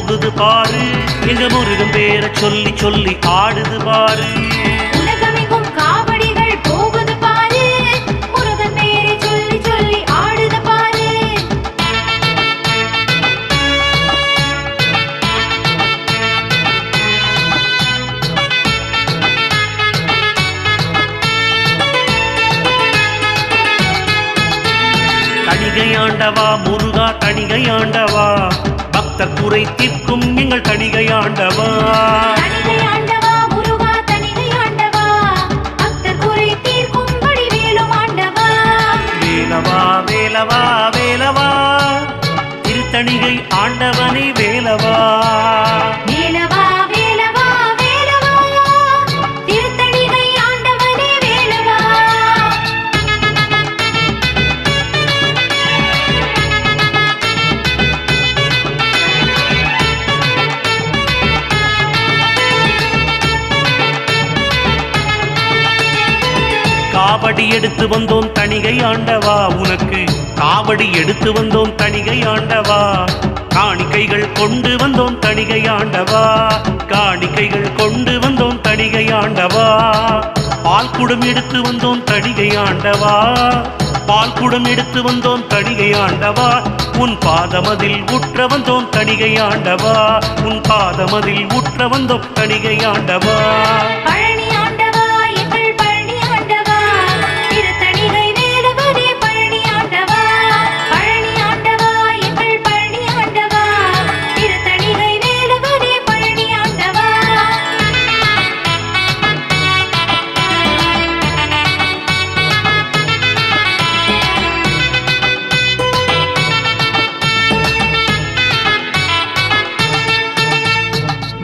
போகுது பாரு, எங்க முருகன் பேரை சொல்லி சொல்லி ஆடுது பாரு. உலகமெங்கும் காவடிகள் போகுது பாரு, முருகன் பேரை சொல்லி சொல்லி ஆடுது பாரு. தணிகையாண்டவா முருகா தணிகையாண்டவா, பக்தர் குறை தீர்க்கும் எங்கள் தணிகையாண்டவா. தணிகையாண்டவா முருகா தணிகையாண்டவா, பக்தர் குறை தீர்க்கும் வடிவேலும் ஆண்டவா. வேலவா வேலவா வேலவா, திருத்தணிகை ஆண்டவனை வேலவா. வேலவா வேலவா வேலவா, திருத்தணிகை ஆண்டவனே வேலவா. காவடி எடுத்து வந்தோம் தணிகை ஆண்டவா, உனக்கு காவடி எடுத்து வந்தோம் தணிகை ஆண்டவா. காணிக்கைகள் கொண்டு வந்தோம் தணிகை ஆண்டவா, காணிக்கைகள் கொண்டு வந்தோம் தணிகை ஆண்டவா. பால் குடம் எடுத்து வந்தோம் தணிகை ஆண்டவா, பால் குடம் எடுத்து வந்தோம் தணிகை ஆண்டவா. உன் பாதமதில் உற்ற வந்தோம் தணிகை ஆண்டவா, உன் பாதமதில் உற்ற வந்தோம் தணிகை ஆண்டவா. பழனி ஆண்டவா எங்கள் பழனி ஆண்டவா, திருத்தணிகை வேலவனே பழனி ஆண்டவா. பழனி ஆண்டவா எங்கள் பழனி ஆண்டவா, திருத்தணிகை வேலவனே பழனி ஆண்டவா.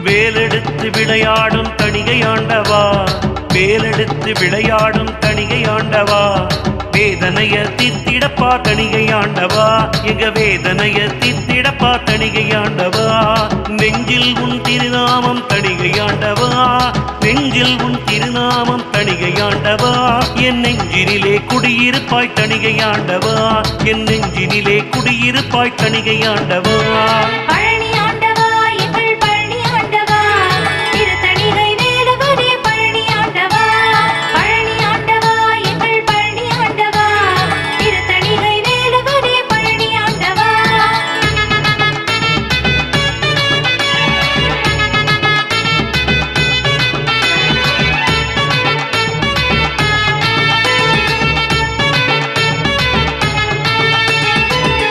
வேலெடுத்து விளையாடும் தணிகை ஆண்டவா, வேலெடுத்து விளையாடும் தணிகை ஆண்டவா. வேதனைய தீர்த்திடப்பா தணிகை ஆண்டவா, எங்க வேதனைய தீர்த்திடப்பா தணிகை ஆண்டவா. நெஞ்சில் உன் திருநாமம் தணிகை ஆண்டவா, நெஞ்சில் உன் திருநாமம் தணிகை ஆண்டவா. என் நெஞ்சினிலே குடியிருப்பாய் தணிகை ஆண்டவா, என் நெஞ்சினிலே குடியிருப்பாய் தணிகை ஆண்டவா. பழனி ஆண்டவா எங்கள் பழனி ஆண்டவா, திருத்தணிகை வேலவனே பழனி ஆண்டவா. பழனி ஆண்டவா எங்கள் பழனி ஆண்டவா, திருத்தணிகை வேலவனே பழனி ஆண்டவா.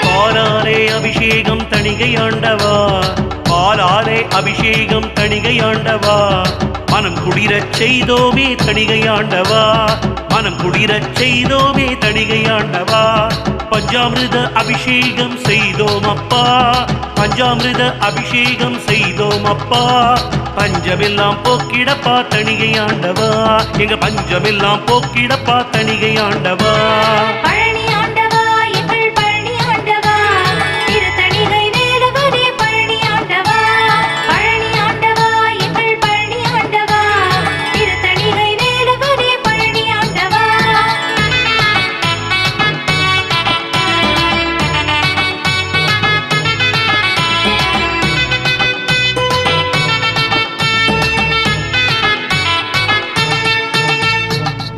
பாலாரே அபிஷேகம் தணிகை ஆண்டவா, பாலாரே அபிஷேகம் தணிகை ஆண்டவா. மனம் குளிரச் செய்தோமே தணிகை ஆண்டவா, மனம் குளிரச் செய்தோமே தணிகை ஆண்டவா. பஞ்சாமிர்த அபிஷேகம் செய்தோம் அப்பா, பஞ்சாமிர்த அபிஷேகம் செய்தோம் அப்பா. பஞ்சமெல்லாம் போக்கிடப்பா தணிகை ஆண்டவா, எங்க பஞ்சமெல்லாம் போக்கிடப்பா தணிகை ஆண்டவா. பழனி ஆண்டவா எங்கள் பழனி ஆண்டவா, திருத்தணிகை வேலவனே பழனி ஆண்டவா. பழனி ஆண்டவா எங்கள் பழனி ஆண்டவா, திருத்தணிகை வேலவனே பழனி ஆண்டவா.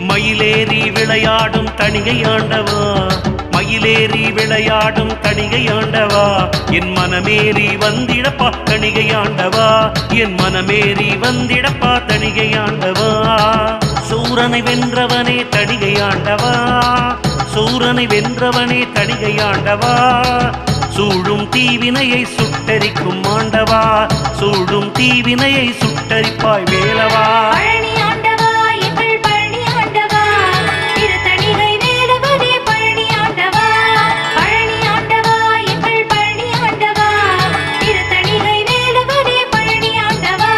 மயிலேறி விளையாடும் தணிகை ஆண்டவா, மயிலேறி விளையாடும் தணிகை ஆண்டவா. என் மனமேறி வந்திடப்பா தணிகை ஆண்டவா, என் மனமேறி வந்திடப்பா தணிகை ஆண்டவா. சூரனை வென்றவனே தணிகை ஆண்டவா, சூரனை வென்றவனே தணிகை ஆண்டவா. சூழும் தீவினையை சுட்டரிக்கும் ஆண்டவா, சூழும் தீவினையை சுட்டரிப்பாய் வேலவா. பழனி ஆண்டவா எங்கள் பழனி ஆண்டவா, திருத்தணிகை வேலவனே பழனி ஆண்டவா. பழனி ஆண்டவா எங்கள் பழனி ஆண்டவா, திருத்தணிகை வேலவனே பழனி ஆண்டவா.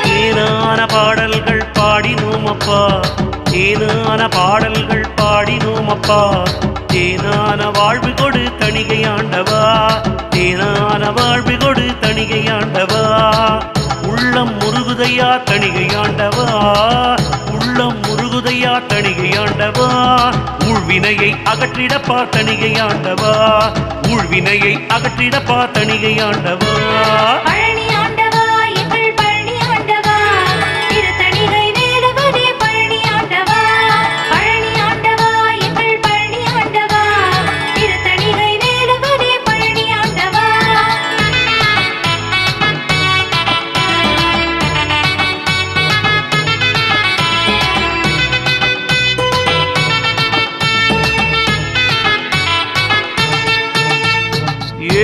தேனான பாடல்கள் பாடினோம் அப்பா, தேனான பாடல்கள் பாடினோம் அப்பா. தேனான வாழ்வு கொடு தணிகை ஆண்டவா, தேனான வாழ்வு கொடு தணிகை ஆண்டவா. உள்ளம் முருகுதையா தணிகையாண்டவா, உள்ளம் முருகுதையா தணிகையாண்டவா, ஊழ்வினையை அகற்றிடப்பா தணிகையாண்டவா, ஊழ்வினையை அகற்றிடப்பா தணிகையாண்டவா. பழனி ஆண்டவா எங்கள் பழனி ஆண்டவா, திருத்தணிகை வேலவனே பழனி ஆண்டவா, பழனி ஆண்டவா எங்கள் பழனி ஆண்டவா, திருத்தணிகை வேலவனே பழனி ஆண்டவா.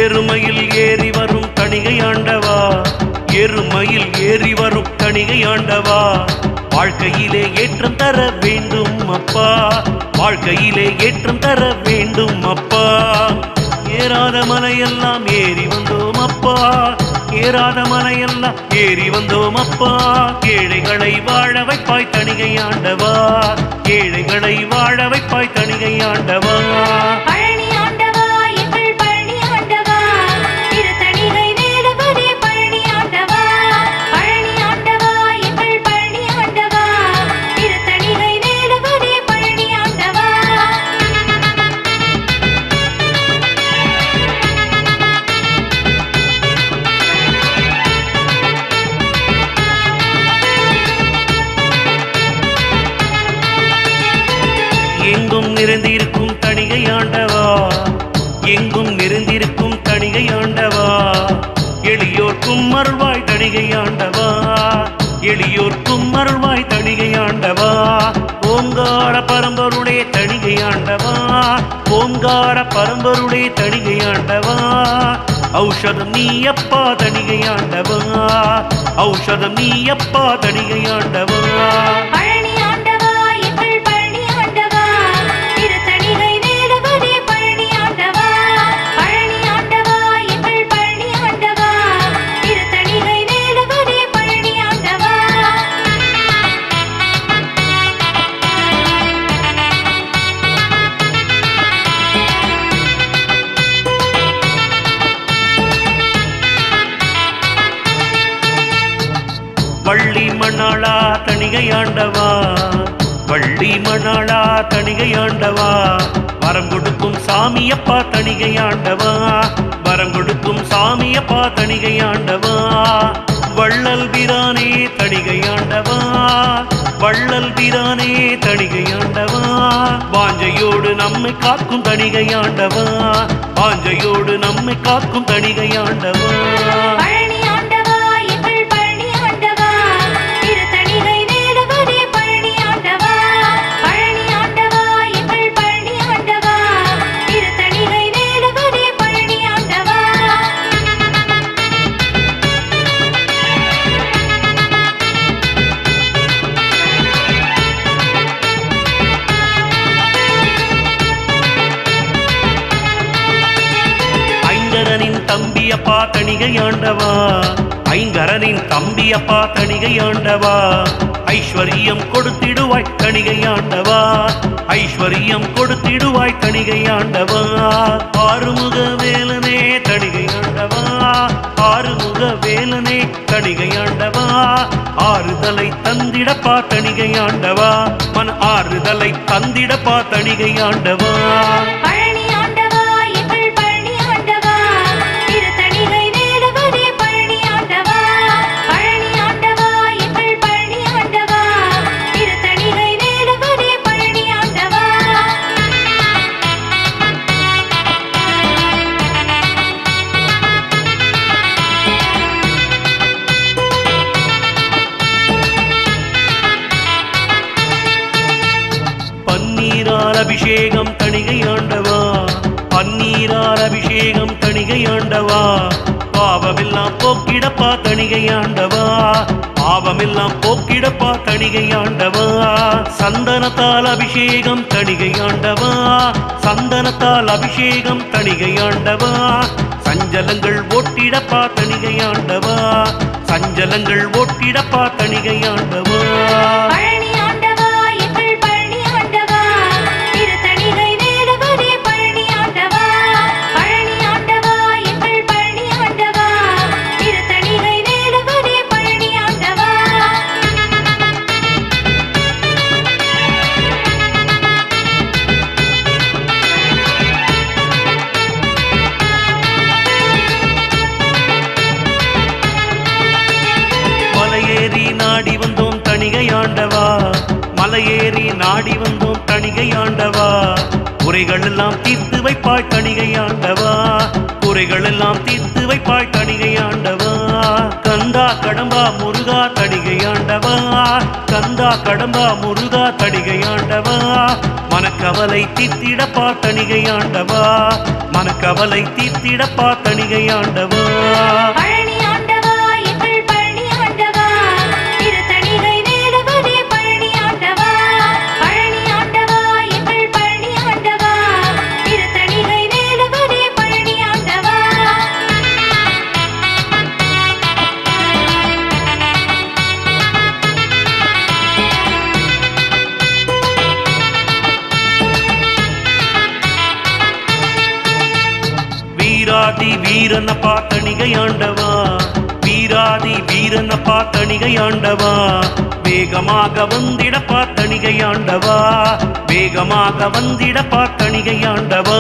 ஏறுமையில் ஏறி வரும் தணிகையாண்டவா, எருமையில் ஏறி வரும் தணிகையாண்டவா, வாழ்க்கையிலே ஏற்றம் தர வேண்டும் அப்பா, வாழ்க்கையிலே ஏற்றம் தர வேண்டும் அப்பா. ஏறாத மலையெல்லாம் ஏறி வந்தோம் அப்பா, ஏறாத மலையெல்லாம் ஏறி வந்தோம் அப்பா, ஏழைகளை வாழ வைப்பாய் தணிகையாண்டவா, ஏழைகளை வாழ வைப்பாய் தணிகையாண்டவா. பழனி ஆண்டவா எங்கள் பழனி ஆண்டவா, திருத்தணிகை வேலவனே பழனி ஆண்டவா, பழனி ஆண்டவா எங்கள் பழனி ஆண்டவா, திருத்தணிகை வேலவனே பழனி ஆண்டவா. எங்கும் நிறைந்திருக்கும் தணிகையாண்டவா, எங்கும் நிறைந்திருக்கும் தணிகையாண்டவா, எளியோர்க்கும் அருள்வாய் தணிகையாண்டவா, எளியோர்க்கும் அருள்வாய் தணிகையாண்டவா. ஓங்கார பரம்பருளே தணிகையாண்டவா, ஓங்கார பரம்பருளே தணிகையாண்டவா, ஔஷதம் நீ அப்பா தணிகையாண்டவா, ஔஷதம் நீ அப்பா தணிகையாண்டவா. பழனி ஆண்டவா எங்கள் பழனி ஆண்டவா, திருத்தணிகை வேலவனே பழனி ஆண்டவா, பழனி ஆண்டவா எங்கள் பழனி ஆண்டவா, திருத்தணிகை வேலவனே பழனி ஆண்டவா. வள்ளி மணாளா தணிகையாண்டவா, வள்ளி மணாளா தணிகையாண்டவா, வரம் கொடுக்கும் சாமியப்பா தணிகையாண்டவா, வரம் கொடுக்கும் சாமியப்பா தணிகையாண்டவா. வள்ளல் பிரானே தணிகையாண்டவா, வள்ளல் பிரானே தணிகையாண்டவா, வாஞ்சையோடு நம்மை காக்கும் தணிகையாண்டவா, வாஞ்சையோடு நம்மை காக்கும் தணிகையாண்டவா. பழனி ஆண்டவா எங்கள் பழனி ஆண்டவா, திருத்தணிகை வேலவனே பழனி ஆண்டவா, பழனி ஆண்டவா எங்கள் பழனி ஆண்டவா, திருத்தணிகை வேலவனே பழனி ஆண்டவா. ஐங்கரனின் தம்பியப்பா தணிகையாண்டவா, ஐங்கரனின் தம்பியப்பா தணிகையாண்டவா, ஐஸ்வர்யம் கொடுத்திடுவாய் தணிகையாண்டவா, ஐஸ்வர்யம் கொடுத்திடுவாய் தணிகையாண்டவா. ஆறுமுக வேலனே தணிகையாண்டவா, ஆறுமுக வேலனே தணிகையாண்டவா, ஆறுதலை தந்திடப்பா தணிகையாண்டவா, மன ஆறுதலை தந்திடப்பா தணிகையாண்டவா. பழனி ஆண்டவா எங்கள் பழனி ஆண்டவா, திருத்தணிகை வேலவனே பழனி ஆண்டவா, பழனி ஆண்டவா எங்கள் பழனி ஆண்டவா, திருத்தணிகை வேலவனே பழனி ஆண்டவா. பன்னீரால் அபிஷேகம் தணிகையாண்டவா, பன்னீரால் அபிஷேகம் தணிகையாண்டவா, பாவமெல்லாம் போக்கிடப்பா தணிகையாண்டவா, பாவமெல்லாம் போக்கிடப்பா தணிகையாண்டவா. சந்தனத்தால் அபிஷேகம் தணிகையாண்டவா, சந்தனத்தால் அபிஷேகம் தணிகையாண்டவா, சஞ்சலங்கள் ஓட்டிடப்பா தணிகையாண்டவா, சஞ்சலங்கள் ஓட்டிடப்பா தணிகையாண்டவா. பழனி ஆண்டவா எங்கள் பழனி ஆண்டவா, திருத்தணிகை வேலவனே பழனி ஆண்டவா, பழனி ஆண்டவா எங்கள் பழனி ஆண்டவா, திருத்தணிகை வேலவனே பழனி நாடி வந்தோம் தணிகை ஆண்டவா குறைகள் எல்லாம் தீர்த்து வைப்பாய் தணிகை ஆண்டவா குறைகள் எல்லாம் தீர்த்து வைப்பாய் தணிகை ஆண்டவா கந்தா கடம்பா முருகா தணிகை ஆண்டவா கந்தா கடம்பா முருகா தணிகை ஆண்டவா மனக்கவலை தீர்த்திடப்பா தணிகை ஆண்டவா மனக்கவலை தீர்த்திடப்பா தணிகை ஆண்டவா பழனி ஆண்டவா எங்கள் பழனி ஆண்டவா திருத்தணிகை வேடுவனே பழனி ஆண்டவா பழனி ஆண்டவா எங்கள் பழனி ஆண்டவா திருத்தணிகை வேடுவனே பழனி ஆண்டவா வீராதி வீரனப்பா தணிகை ஆண்டவா வீராதி வீரனப்பா தணிகை ஆண்டவா வேகமாக வந்திடப்பா தணிகை ஆண்டவா வேகமாக வந்திடப்பா தணிகை ஆண்டவா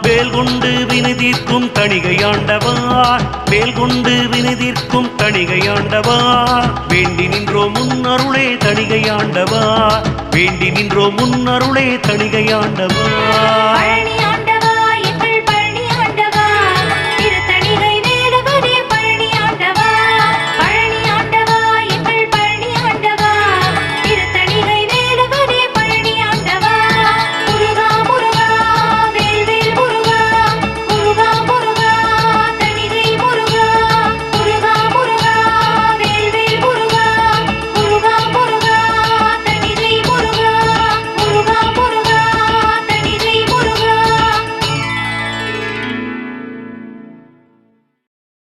வேல் கொண்டு வினைதீர்க்கும் தணிகை ஆண்டவா வேல் கொண்டு வினைதீர்க்கும் தணிகை ஆண்டவா வேண்டி நின்றோ முன்னருளே தணிகை ஆண்டவா வேண்டி நின்றோ முன்னருளே தணிகை ஆண்டவா